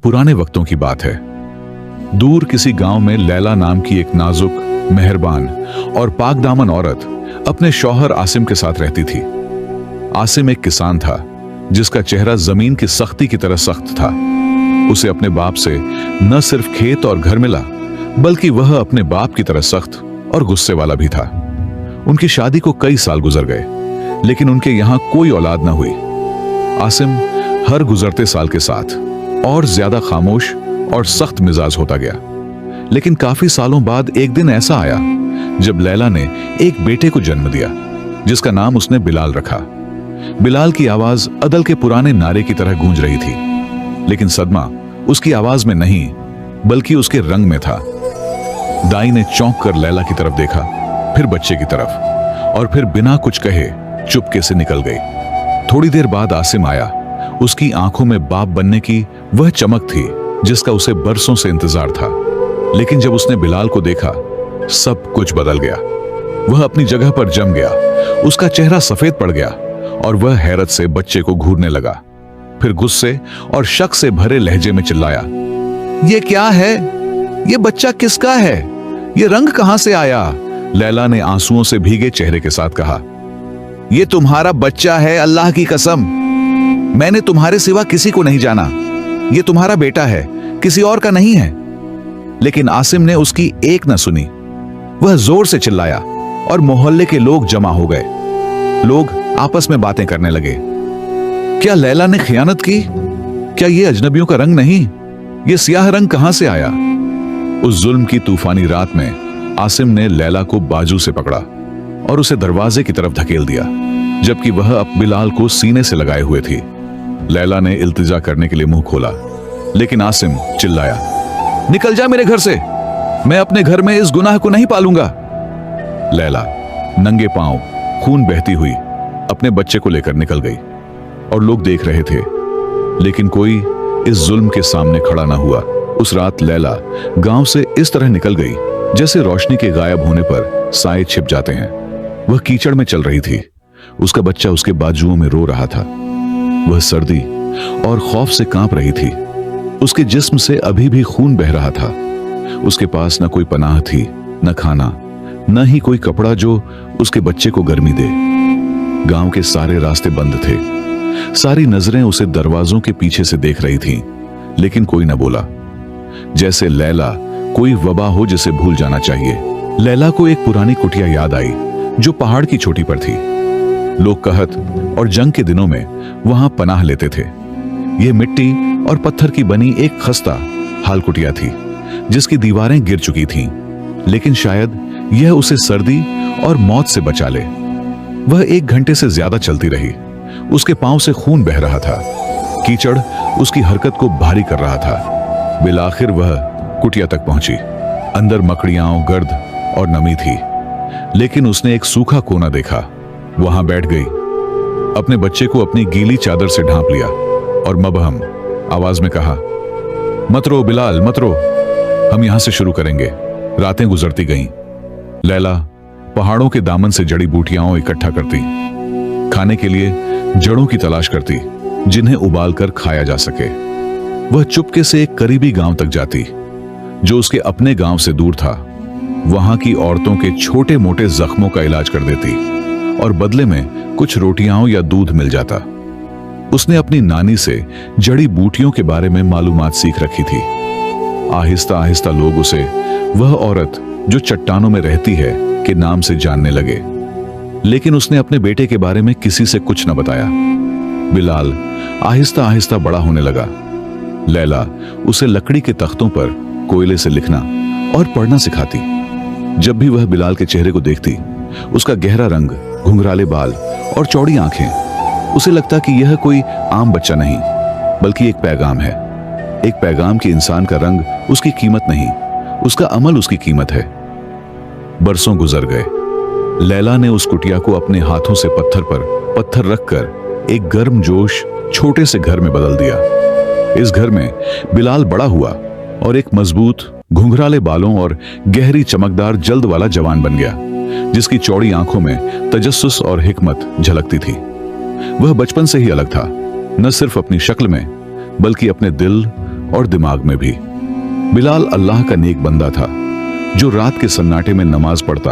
पुराने वक्तों की बात है। दूर किसी गांव में लैला नाम की एक नाजुक, मेहरबान और पाकदामन औरत अपने शौहर आसिम के साथ रहती थी। आसिम एक किसान था जिसका चेहरा जमीन की सख्ती की तरह सख्त था। उसे अपने बाप से न सिर्फ खेत और घर मिला, बल्कि वह अपने बाप की तरह सख्त और गुस्से वाला भी था। उनकी शादी को कई साल गुजर गए, लेकिन उनके यहां कोई औलाद न हुई। आसिम हर गुजरते साल के साथ और ज्यादा खामोश और सख्त मिजाज होता गया। लेकिन काफी सालों बाद एक दिन ऐसा आया जब लैला ने एक बेटे को जन्म दिया, जिसका नाम उसने बिलाल रखा। बिलाल की आवाज अदल के पुराने नारे की तरह गूंज रही थी, लेकिन सदमा उसकी आवाज में नहीं बल्कि उसके रंग में था। दाई ने चौंक कर लैला की तरफ देखा, फिर बच्चे की तरफ, और फिर बिना कुछ कहे चुपके से निकल गई। थोड़ी देर बाद आसिम आया। उसकी आंखों में बाप बनने की वह चमक थी जिसका उसे बरसों से इंतजार था। लेकिन जब उसने बिलाल को देखा, सब कुछ बदल गया। वह अपनी जगह पर जम गया। उसका चेहरा सफेद पड़ गया और वह हैरत से बच्चे को घूरने लगा। फिर गुस्से और शक से भरे लहजे में चिल्लाया, ये क्या है? ये बच्चा किसका है? ये रंग कहां से आया? लैला ने आंसुओं से भीगे चेहरे के साथ कहा, ये तुम्हारा बच्चा है, अल्लाह की कसम। मैंने तुम्हारे सिवा किसी को नहीं जाना। ये तुम्हारा बेटा है, किसी और का नहीं है। लेकिन आसिम ने उसकी एक न सुनी। वह जोर से चिल्लाया और मोहल्ले के लोग जमा हो गए। लोग आपस में बातें करने लगे। क्या लैला ने खियानत की? क्या ये अजनबियों का रंग नहीं? ये सियाह रंग कहां से आया? उस जुल्म की तूफानी रात में आसिम ने लैला को बाजू से पकड़ा और उसे दरवाजे की तरफ धकेल दिया, जबकि वह अब बिलाल को सीने से लगाए हुए थी। लैला ने इल्तिजा करने के लिए मुंह खोला, लेकिन आसिम चिल्लाया, निकल जा मेरे घर से। मैं अपने घर में इस गुनाह को नहीं पालूंगा। लैला नंगे पांव, खून बहती हुई अपने बच्चे को लेकर निकल गई और लोग देख रहे थे, लेकिन कोई इस जुल्म के सामने खड़ा ना हुआ। उस रात लैला गांव से इस तरह निकल गई जैसे रोशनी के गायब होने पर साए छिप जाते हैं। वह कीचड़ में चल रही थी। उसका बच्चा उसके बाजुओं में रो रहा था। वह सर्दी और खौफ से कांप रही थी। उसके जिस्म से अभी भी खून बह रहा था। उसके पास न कोई पनाह थी, न खाना, न ही कोई कपड़ा जो उसके बच्चे को गर्मी दे। गांव के सारे रास्ते बंद थे। सारी नजरें उसे दरवाजों के पीछे से देख रही थीं, लेकिन कोई न बोला। जैसे लैला कोई वबा हो जिसे भूल जाना चाहिए। लैला को एक पुरानी कुटिया याद आई जो पहाड़ की चोटी पर थी। लोग कहत और जंग के दिनों में वहां पनाह लेते थे। यह मिट्टी और पत्थर की बनी एक खस्ता हाल कुटिया थी जिसकी दीवारें गिर चुकी थीं, लेकिन शायद यह उसे सर्दी और मौत से बचा ले। वह 1 घंटे से ज्यादा चलती रही। उसके पांव से खून बह रहा था। कीचड़ उसकी हरकत को भारी कर रहा था। बिलाखिर वह कुटिया तक पहुंची। अंदर मकड़ियां, गर्द और नमी थी, लेकिन उसने एक सूखा कोना देखा। वहां बैठ गई, अपने बच्चे को अपनी गीली चादर से ढांप लिया और मबहम आवाज में कहा, मत रो बिलाल, मत रो, हम यहां से शुरू करेंगे। रातें गुजरती गईं। लैला पहाड़ों के दामन से जड़ी बूटियां इकट्ठा करती, खाने के लिए जड़ों की तलाश करती जिन्हें उबाल कर खाया जा सके। वह चुपके से एक करीबी गांव तक जाती जो उसके अपने गांव से दूर था। वहां की औरतों के छोटे मोटे जख्मों का इलाज कर देती और बदले में कुछ रोटियां या दूध मिल जाता। उसने अपनी नानी से जड़ी बूटियों के बारे में मालूमात सीख रखी थी। आहिस्ता आहिस्ता लोग उसे वह औरत जो चट्टानों में रहती है के नाम से जानने लगे, लेकिन उसने अपने बेटे के बारे में किसी से कुछ न बताया। बिलाल आहिस्ता आहिस्ता बड़ा होने लगा। लैला उसे लकड़ी के तख्तों पर कोयले से लिखना और पढ़ना सिखाती। जब भी वह बिलाल के चेहरे को देखती, उसका गहरा रंग, घुंघराले बाल और चौड़ी आंखें, उसे लगता कि यह कोई आम बच्चा नहीं बल्कि एक पैगाम है। एक पैगाम कि इंसान का रंग उसकी कीमत नहीं, उसका अमल उसकी कीमत है। बरसों गुजर गए। लैला ने उस कुटिया को अपने हाथों से पत्थर पर पत्थर रखकर एक गर्मजोश छोटे से घर में बदल दिया। इस घर में बिलाल बड़ा हुआ और एक मजबूत, घुंघराले बालों और गहरी चमकदार जल्द वाला जवान बन गया, जिसकी चौड़ी आंखों में तजस्सुस और हिकमत झलकती थी। वह बचपन से ही अलग था, न सिर्फ अपनी शक्ल में बल्कि अपने दिल, और दिमाग में भी। बिलाल अल्लाह का नेक बंदा था, जो रात के सन्नाटे में नमाज पढ़ता,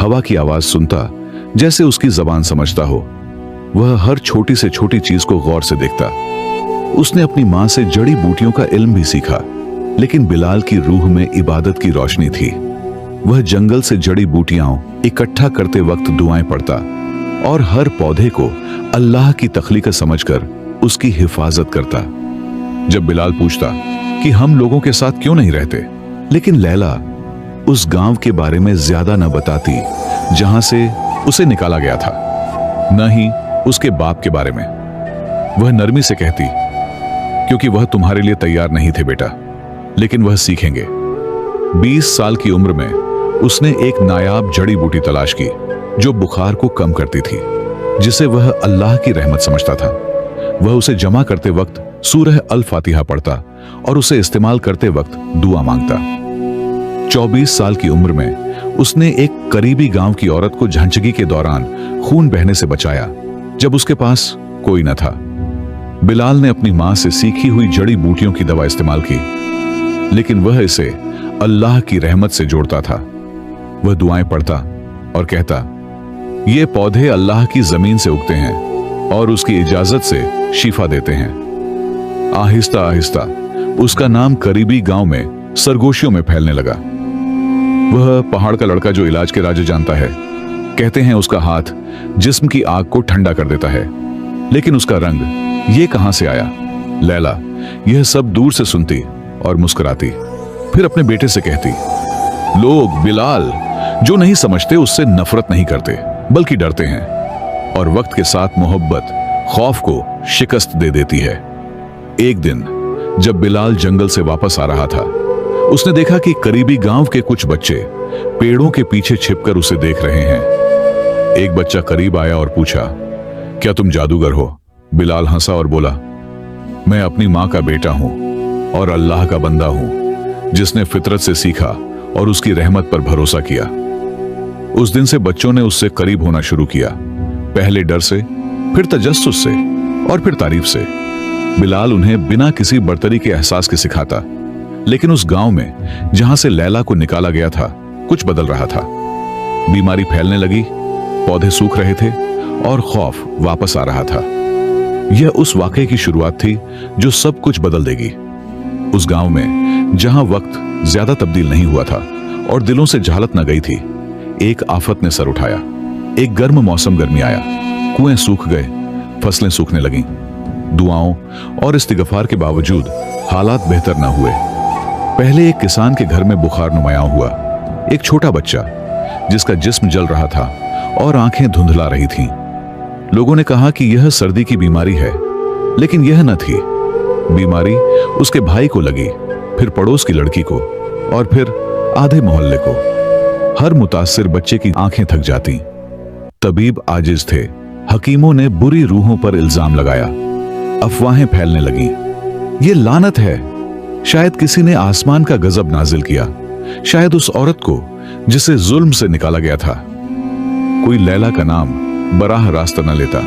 हवा की आवाज सुनता, जैसे उसकी जबान समझता हो। वह हर छोटी से छोटी चीज को गौर से देखता। उसने अपनी मां से जड़ी बूटियों का इल्म भी सीखा, लेकिन बिलाल की रूह में इबादत की रोशनी थी। वह जंगल से जड़ी बूटियां इकट्ठा करते वक्त दुआएं पढ़ता और हर पौधे को अल्लाह की तख्लीक समझकर उसकी हिफाजत करता। जब बिलाल पूछता कि हम लोगों के साथ क्यों नहीं रहते, लेकिन लैला उस गांव के बारे में ज्यादा न बताती जहां से उसे निकाला गया था, न ही उसके बाप के बारे में। वह नरमी से कहती, क्योंकि वह तुम्हारे लिए तैयार नहीं थे बेटा, लेकिन वह सीखेंगे। 20 साल की उम्र में उसने एक नायाब जड़ी बूटी तलाश की जो बुखार को कम करती थी, जिसे वह अल्लाह की रहमत समझता था। वह उसे जमा करते वक्त सूरह अल फातिहा पढ़ता और उसे इस्तेमाल करते वक्त दुआ मांगता। 24 साल की उम्र में उसने एक करीबी गांव की औरत को झंझगी के दौरान खून बहने से बचाया, जब उसके पास कोई न था। बिलाल ने अपनी मां से सीखी हुई जड़ी बूटियों की दवा इस्तेमाल की, लेकिन वह इसे अल्लाह की रहमत से जोड़ता था। वह दुआएं पढ़ता और कहता, ये पौधे अल्लाह की जमीन से उगते हैं और उसकी इजाजत से शिफा देते हैं। आहिस्ता आहिस्ता उसका नाम करीबी गांव में सरगोशियों में फैलने लगा। वह पहाड़ का लड़का जो इलाज के राज जानता है। कहते हैं उसका हाथ जिस्म की आग को ठंडा कर देता है, लेकिन उसका रंग ये कहां से आया? लैला यह सब दूर से सुनती और मुस्कुराती, फिर अपने बेटे से कहती, लोग बिलाल जो नहीं समझते उससे नफरत नहीं करते, बल्कि डरते हैं, और वक्त के साथ मोहब्बत खौफ को शिकस्त दे देती है। एक दिन जब बिलाल जंगल से वापस आ रहा था, उसने देखा कि करीबी गांव के कुछ बच्चे पेड़ों के पीछे छिपकर उसे देख रहे हैं। एक बच्चा करीब आया और पूछा, क्या तुम जादूगर हो? बिलाल हंसा और बोला, मैं अपनी मां का बेटा हूं और अल्लाह का बंदा हूं, जिसने फितरत से सीखा और उसकी रहमत पर भरोसा किया। उस दिन से बच्चों ने उससे करीब होना शुरू किया, पहले डर से, फिर तजस्सुस से और फिर तारीफ से। बिलाल उन्हें बिना किसी बर्तरी के एहसास के सिखाता, लेकिन उस गांव में जहां से लैला को निकाला गया था, कुछ बदल रहा था। बीमारी फैलने लगी, पौधे सूख रहे थे और खौफ वापस आ रहा था। यह उस वाकये की शुरुआत थी जो सब कुछ बदल देगी। उस गांव में जहां वक्त ज्यादा तब्दील नहीं हुआ था और दिलों से जहालत न गई थी, एक आफत ने सर उठाया। एक गर्म मौसम गर्मी आया, कुएं सूख गए, फसलें सूखने लगीं। दुआओं और इस्तिगफार के बावजूद हालात बेहतर न हुए। पहले एक किसान के घर में बुखार नुमायां हुआ। एक छोटा बच्चा जिसका जिस्म जल रहा था और आंखें धुंधला रही थीं। लोगों ने कहा कि यह सर्दी की बीमारी है, लेकिन यह न थी। बीमारी उसके भाई को लगी, फिर पड़ोस की लड़की को और फिर आधे मोहल्ले को। हर मुतासिर बच्चे की आंखें थक जाती। तबीब आजिज थे। हकीमों ने बुरी रूहों पर इल्जाम लगाया। अफवाहें फैलने लगीं। ये लानत है। शायद किसी ने आसमान का गजब नाजिल किया, शायद उस औरत को जिसे जुल्म से निकाला गया था। कोई लैला का नाम बराह रास्ता न लेता,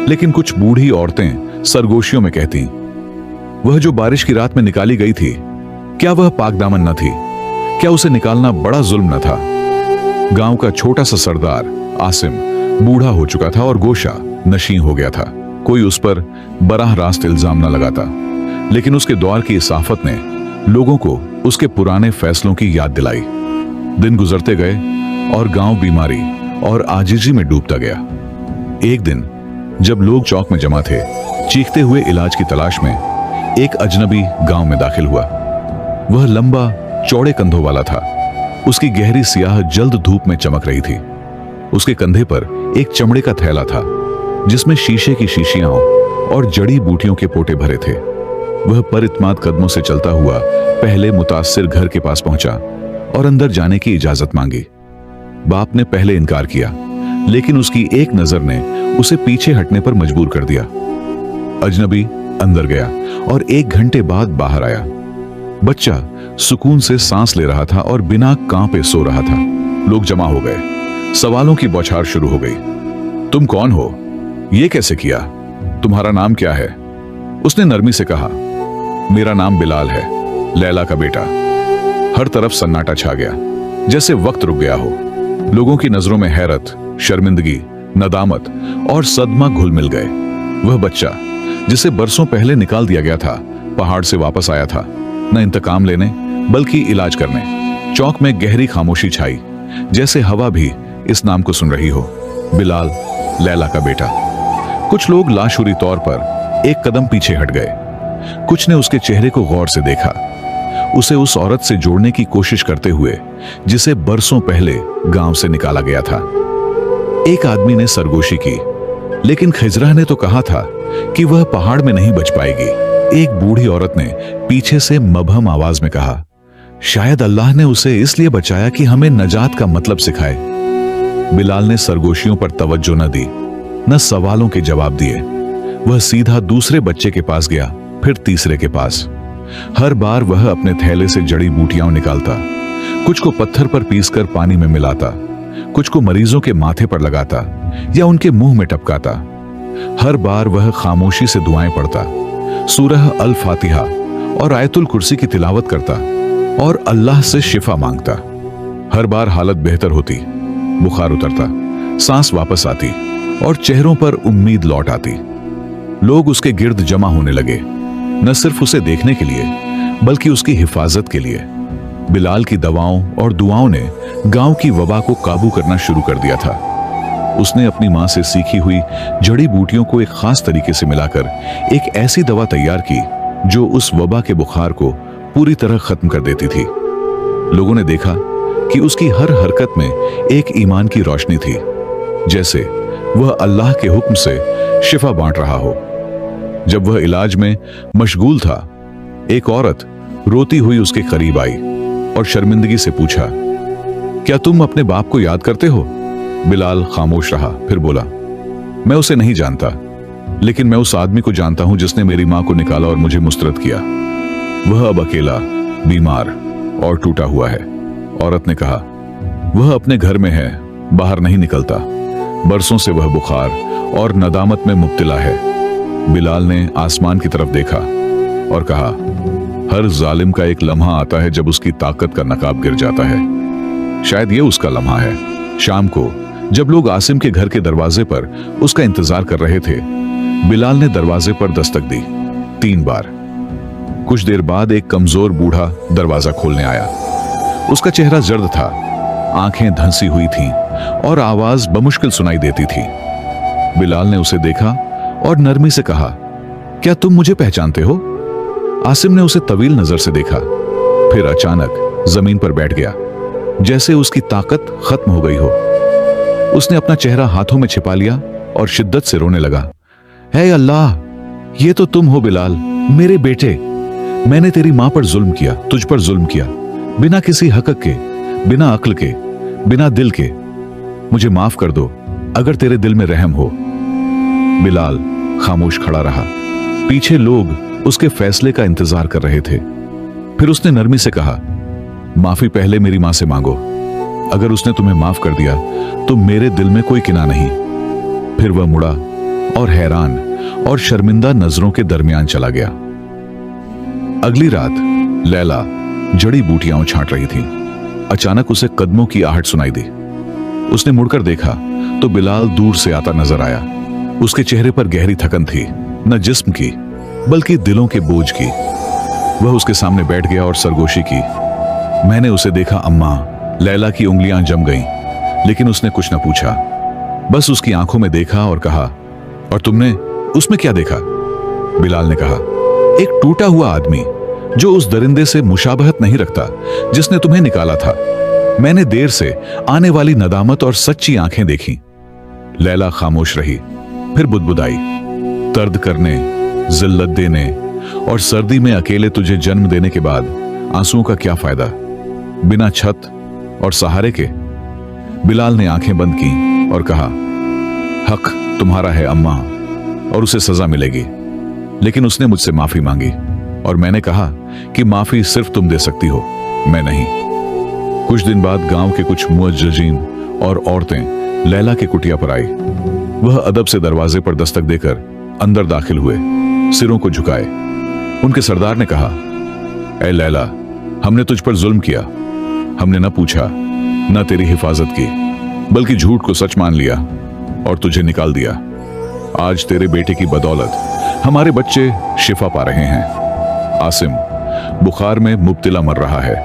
लेकिन कुछ बूढ़ी औरतें सरगोशियों में कहती, वह जो बारिश की रात में निकाली गई थी, क्या वह पाकदामन न थी? क्या उसे निकालना बड़ा जुल्म न था? गांव का छोटा सा सरदार आसिम बूढ़ा हो चुका था और गोशा नशी हो गया था। कोई उस पर बराह रास्त इल्जाम न लगाता, लेकिन उसके दौर की इस आफत ने लोगों को उसके पुराने फैसलों की याद दिलाई। दिन गुजरते गए और गांव बीमारी और आजिजी में डूबता गया। एक दिन जब लोग चौक में जमा थे, चीखते हुए इलाज की तलाश में, एक अजनबी गांव में दाखिल हुआ। वह लंबा चौड़े कंधों वाला था। उसकी गहरी सियाह जल्द धूप में चमक रही थी। उसके कंधे पर एक चमड़े का थैला था, जिसमें शीशे की शीशियां और जड़ी बूटियों के पोटे भरे थे। वह परितमाद कदमों से चलता हुआ पहले मुतासिर घर के पास पहुंचा और अंदर जाने की इजाजत मांगी। बाप ने पहले इनकार किया, लेकिन उसकी एक नजर ने उसे पीछे हटने पर मजबूर कर दिया। अजनबी अंदर गया और 1 घंटे बाद बाहर आया। बच्चा सुकून से सांस ले रहा था और बिना कांपे सो रहा था। लोग जमा हो गए। सवालों की बौछार शुरू हो गई। तुम कौन हो? ये कैसे किया? तुम्हारा नाम क्या है? उसने नरमी से कहा, मेरा नाम बिलाल है, लैला का बेटा। हर तरफ सन्नाटा छा गया, जैसे वक्त रुक गया हो। लोगों की नजरों में हैरत, शर्मिंदगी, नदामत और सदमा घुल मिल गए। वह बच्चा जिसे बरसों पहले निकाल दिया गया था, पहाड़ से वापस आया था, न इंतकाम लेने बल्कि इलाज करने। चौक में गहरी खामोशी छाई, जैसे हवा भी इस नाम को सुन रही हो, बिलाल, लैला का बेटा। कुछ लोग लाशुरी तौर पर एक कदम पीछे हट गए। कुछ ने उसके चेहरे को गौर से देखा, उसे उस औरत से जोड़ने की कोशिश करते हुए जिसे बरसों पहले गांव से निकाला गया था। एक आदमी ने सरगोशी की, लेकिन खिजरा ने तो कहा था कि वह पहाड़ में नहीं बच पाएगी। एक बूढ़ी औरत ने पीछे से मबहम आवाज में कहा, शायद अल्लाह ने उसे इसलिए बचाया कि हमें नजात का मतलब सिखाए। बिलाल ने सरगोशियों पर तवज्जो न दी, न सवालों के जवाब दिए। वह सीधा दूसरे बच्चे के पास गया, फिर तीसरे के पास। हर बार वह अपने थैले से जड़ी बूटियां निकालता, कुछ को पत्थर पर पीसकर पानी में मिलाता, कुछ को मरीजों के माथे पर लगाता या उनके मुंह में टपकाता। हर बार वह खामोशी से दुआएं पढ़ता, सूरह अल फातिहा और आयतुल कुर्सी की तिलावत करता और अल्लाह से शिफा मांगता। हर बार हालत बेहतर होती, बुखार उतरता, सांस वापस आती और चेहरों पर उम्मीद लौट आती। लोग उसके गिर्द जमा होने लगे, न सिर्फ उसे देखने के लिए बल्कि उसकी हिफाजत के लिए। बिलाल की दवाओं और दुआओं ने गांव की वबा को काबू करना शुरू कर दिया था। उसने अपनी मां से सीखी हुई जड़ी बूटियों को एक खास तरीके से मिलाकर एक ऐसी दवा तैयार की जो उस वबा के बुखार को पूरी तरह खत्म कर देती थी। लोगों ने देखा कि उसकी हर हरकत में एक ईमान की रोशनी थी, जैसे वह अल्लाह के हुक्म से शिफा बांट रहा हो। जब वह इलाज में मशगूल था, एक औरत रोती हुई उसके करीब आई और शर्मिंदगी से पूछा, क्या तुम अपने बाप को याद करते हो? बिलाल खामोश रहा, फिर बोला, मैं उसे नहीं जानता, लेकिन मैं उस आदमी को जानता हूं जिसने मेरी मां को निकाला और मुझे मुस्तरद किया। वह अब अकेला, बीमार और टूटा हुआ है। औरत ने कहा, वह अपने घर में है, बाहर नहीं निकलता। बरसों से वह बुखार और नदामत में मुब्तला है। बिलाल ने आसमान की तरफ देखा और कहा, हर जालिम का एक लम्हा आता है जब उसकी ताकत का नकाब गिर जाता है। शायद ये उसका लम्हा है। शाम को जब लोग आसिम के घर के दरवाजे पर उसका इंतजार कर रहे थे, बिलाल ने दरवाजे पर दस्तक दी 3 बार। कुछ देर बाद एक कमजोर बूढ़ा दरवाजा खोलने आया। उसका चेहरा जर्द था, आंखें धंसी हुई थीं और आवाज बमुश्किल सुनाई देती थी। बिलाल ने उसे देखा और नरमी से कहा, क्या तुम मुझे पहचानते हो? आसिम ने उसे तवील नजर से देखा, फिर अचानक जमीन पर बैठ गया, जैसे उसकी ताकत खत्म हो गई हो। उसने अपना चेहरा हाथों में छिपा लिया और शिद्दत से रोने लगा। हे अल्लाह, ये तो तुम हो बिलाल, मेरे बेटे। मैंने तेरी मां पर जुल्म किया, तुझ पर जुल्म किया, बिना किसी हक के, बिना अक्ल के, बिना दिल के। मुझे माफ कर दो अगर तेरे दिल में रहम हो। बिलाल खामोश खड़ा रहा। पीछे लोग उसके फैसले का इंतजार कर रहे थे। फिर उसने नरमी से कहा, माफी पहले मेरी मां से मांगो। अगर उसने तुम्हें माफ कर दिया तो मेरे दिल में कोई किना नहीं। फिर वह मुड़ा और हैरान और शर्मिंदा नजरों के दरमियान चला गया। अगली रात लैला जड़ी बूटियां छांट रही थी। अचानक उसे कदमों की आहट सुनाई दी। उसने मुड़कर देखा तो बिलाल दूर से आता नजर आया। उसके चेहरे पर गहरी थकन थी, न जिस्म की बल्कि दिलों के बोझ की। वह उसके सामने बैठ गया और सरगोशी की। मैंने उसे देखा अम्मा। लैला की उंगलियां जम गईं, लेकिन उसने कुछ न पूछा, बस उसकी आंखों में देखा और कहा, और तुमने उसमें क्या देखा? बिलाल ने कहा, एक टूटा हुआ आदमी जो उस दरिंदे से मुशाबहत नहीं रखता जिसने तुम्हें निकाला था। मैंने देर से आने वाली नदामत और सच्ची आंखें देखी। लैला खामोश रही, फिर बुदबुदाई, दर्द करने, जिल्लत देने और सर्दी में अकेले तुझे जन्म देने के बाद आंसुओं का क्या फायदा, बिना छत और सहारे के। बिलाल ने आंखें बंद की और कहा, हक तुम्हारा है अम्मा और उसे सजा मिलेगी। लेकिन उसने मुझसे माफी मांगी और मैंने कहा कि माफी सिर्फ तुम दे सकती हो, मैं नहीं। कुछ दिन बाद गांव के कुछ मुअज्जजीन और औरतें लैला के कुटिया पर आई। वह अदब से दरवाजे पर दस्तक देकर अंदर दाखिल हुए, सिरों को झुकाए। उनके सरदार ने कहा, ए लैला, हमने तुझ पर जुल्म किया। हमने न पूछा, न तेरी हिफाजत की, बल्कि झूठ को सच मान लिया और तुझे निकाल दिया। आज तेरे बेटे की बदौलत हमारे बच्चे शिफा पा रहे हैं। आसिम बुखार में मुब्तला मर रहा है,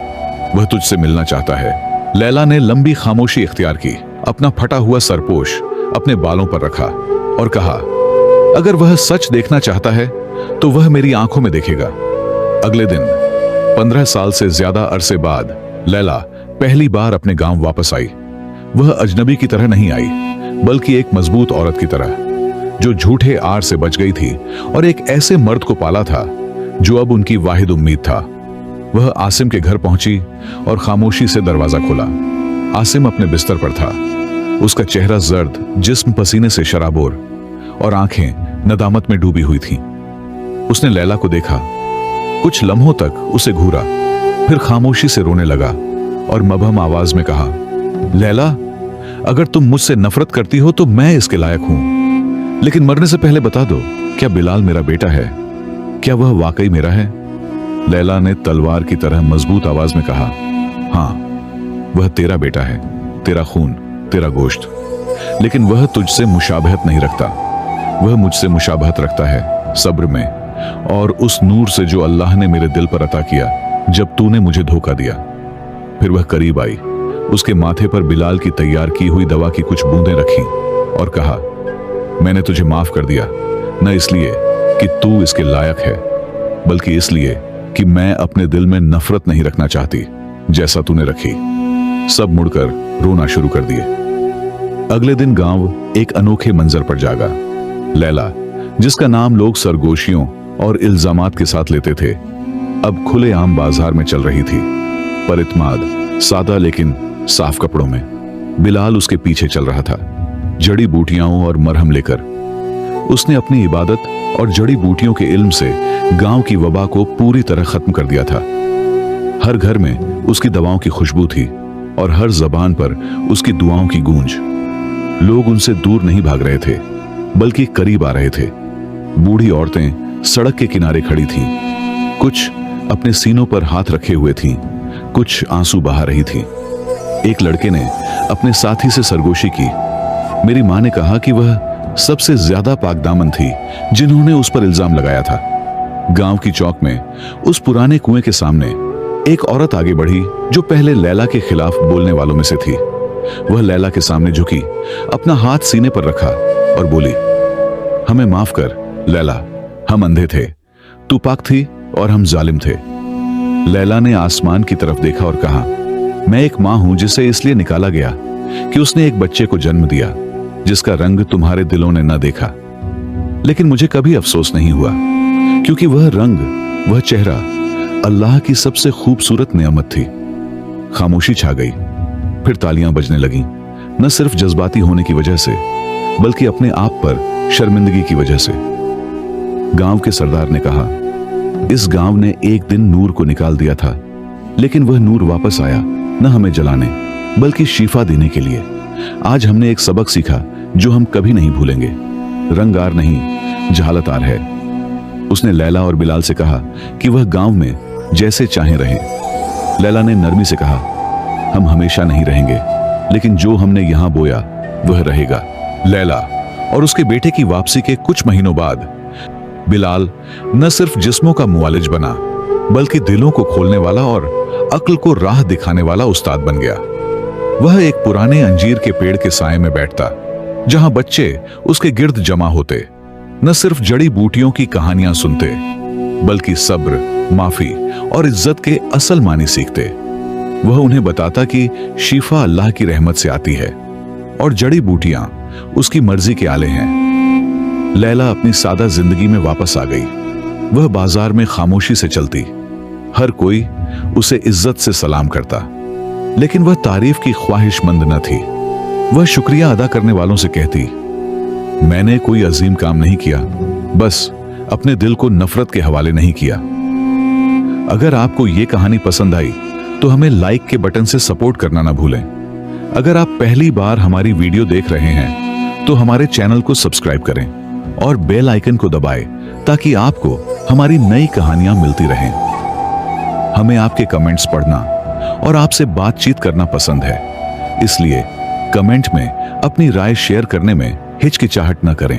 वह तुझसे मिलना चाहता है। लैला ने लंबी खामोशी इख्तियार की, अपना फटा हुआ सरपोश अपने बालों पर रखा और कहा, अगर वह सच देखना चाहता है तो वह मेरी आंखों में देखेगा। अगले दिन 15 साल से ज्यादा अरसे बाद लैला पहली बार अपने गांव वापस आई। वह अजनबी की तरह नहीं आई, बल्कि एक मजबूत औरत की तरह, जो झूठे आर से बच गई थी और एक ऐसे मर्द को पाला था जो अब उनकी वाहिद उम्मीद था। वह आसिम के घर पहुंची और खामोशी से दरवाजा खोला। आसिम अपने बिस्तर पर था। उसका चेहरा जर्द, जिस्म पसीने से शराबोर और आंखें नदामत में डूबी हुई थीं। उसने लैला को देखा, कुछ लम्हों तक उसे घूरा, फिर खामोशी से रोने लगा और मबहम आवाज में कहा, लैला, अगर तुम मुझसे नफरत करती हो तो मैं इसके लायक हूं, लेकिन मरने से पहले बता दो, क्या बिलाल मेरा बेटा है? क्या वह वाकई मेरा है? लैला ने तलवार की तरह मजबूत आवाज में कहा, हां, वह तेरा बेटा है, तेरा खून, तेरा गोश्त, लेकिन वह तुझसे मुशाबहत नहीं रखता। वह मुझसे मुशाबहत रखता है सब्र में और उस नूर से जो अल्लाह ने मेरे दिल पर अता किया जब तूने मुझे धोखा दिया। फिर वह करीब आई, उसके माथे पर बिलाल की तैयार की हुई दवा की कुछ बूंदें रखी और कहा, मैंने तुझे माफ कर दिया, न इसलिए कि तू इसके लायक है, बल्कि इसलिए कि मैं अपने दिल में नफरत नहीं रखना चाहती जैसा तूने रखी। सब मुड़कर रोना शुरू कर दिए। अगले दिन गांव एक अनोखे मंजर पर जागा। लैला, जिसका नाम लोग सरगोशियों और इल्जामात के साथ लेते थे, अब खुलेआम बाजार में चल रही थी, पर इत्माद, सादा लेकिन साफ कपड़ों में। बिलाल उसके पीछे चल रहा था, जड़ी बूटियां और मरहम लेकर। उसने अपनी इबादत और जड़ी बूटियों के इल्म से गांव की वबा को पूरी तरह खत्म कर दिया था। हर घर में उसकी दवाओं की खुशबू थी और हर जबान पर उसकी दुआओं की गूंज। लोग उनसे दूर नहीं भाग रहे थे, बल्कि करीब आ रहे थे। बूढ़ी औरतें सड़क के किनारे खड़ी थीं, कुछ अपने सीनों पर हाथ रखे हुए थीं, कुछ आंसू बहा रही थीं। एक लड़के ने अपने साथी से सरगोशी की। मेरी मां ने कहा कि वह सबसे ज्यादा पाकदामन थी जिन्होंने उस पर इल्जाम लगाया था। गांव की चौक में उस पुराने कुएं के सामने एक औरत आगे बढ़ी जो पहले लैला के खिलाफ बोलने वालों में से थी। वह लैला के सामने झुकी, अपना हाथ सीने पर रखा और बोली, हमें माफ कर लैला, हम अंधे थे, तू पाक थी और हम जालिम थे। लैला ने आसमान की तरफ देखा और कहा, मैं एक मां हूं जिसे इसलिए निकाला गया कि उसने एक बच्चे को जन्म दिया जिसका रंग तुम्हारे दिलों ने न देखा। लेकिन मुझे कभी अफसोस नहीं हुआ, क्योंकि वह रंग, वह चेहरा अल्लाह की सबसे खूबसूरत नेमत थी। खामोशी छा गई, फिर तालियां बजने लगीं, न सिर्फ जज्बाती होने की वजह से, बल्कि अपने आप पर शर्मिंदगी की वजह से। गांव के सरदार ने कहा, इस गांव ने एक दिन नूर को निकाल दिया था, लेकिन वह नूर वापस आया, न हमें जलाने बल्कि शिफा देने के लिए। आज हमने एक सबक सीखा जो हम कभी नहीं भूलेंगे। रंगार नहीं, जहालतार है। उसने लैला और बिलाल से कहा कि वह गांव में जैसे चाहें रहें। लैला ने नरमी से कहा, हम हमेशा नहीं रहेंगे, लेकिन जो हमने यहां बोया वह रहेगा। लैला और उसके बेटे की वापसी के कुछ महीनों बाद बिलाल न सिर्फ जिस्मों का मुआलिज बना, बल्कि दिलों को खोलने वाला और अक्ल को राह दिखाने वाला उस्ताद बन गया। वह एक पुराने अंजीर के पेड़ के साए में बैठता, जहां बच्चे उसके गिर्द जमा होते, न सिर्फ जड़ी बूटियों की कहानियां सुनते, बल्कि सब्र, माफी और इज्जत के असल मानी सीखते। वह उन्हें बताता कि शिफा अल्लाह की रहमत से आती है और जड़ी बूटियां उसकी मर्जी के आले हैं। लैला अपनी सादा जिंदगी में वापस आ गई। वह बाजार में खामोशी से चलती, हर कोई उसे इज्जत से सलाम करता, लेकिन वह तारीफ की ख्वाहिशमंद न थी। वह शुक्रिया अदा करने वालों से कहती, मैंने कोई अजीम काम नहीं किया, बस अपने दिल को नफरत के हवाले नहीं किया। अगर आपको यह कहानी पसंद आई तो हमें लाइक के बटन से सपोर्ट करना ना भूलें। अगर आप पहली बार हमारी वीडियो देख रहे हैं तो हमारे चैनल को सब्सक्राइब करें और बेल आइकन को दबाएं ताकि आपको हमारी नई कहानियां मिलती रहें। हमें आपके कमेंट्स पढ़ना और आपसे बातचीत करना पसंद है, इसलिए कमेंट में अपनी राय शेयर करने में हिचकिचाहट न करें।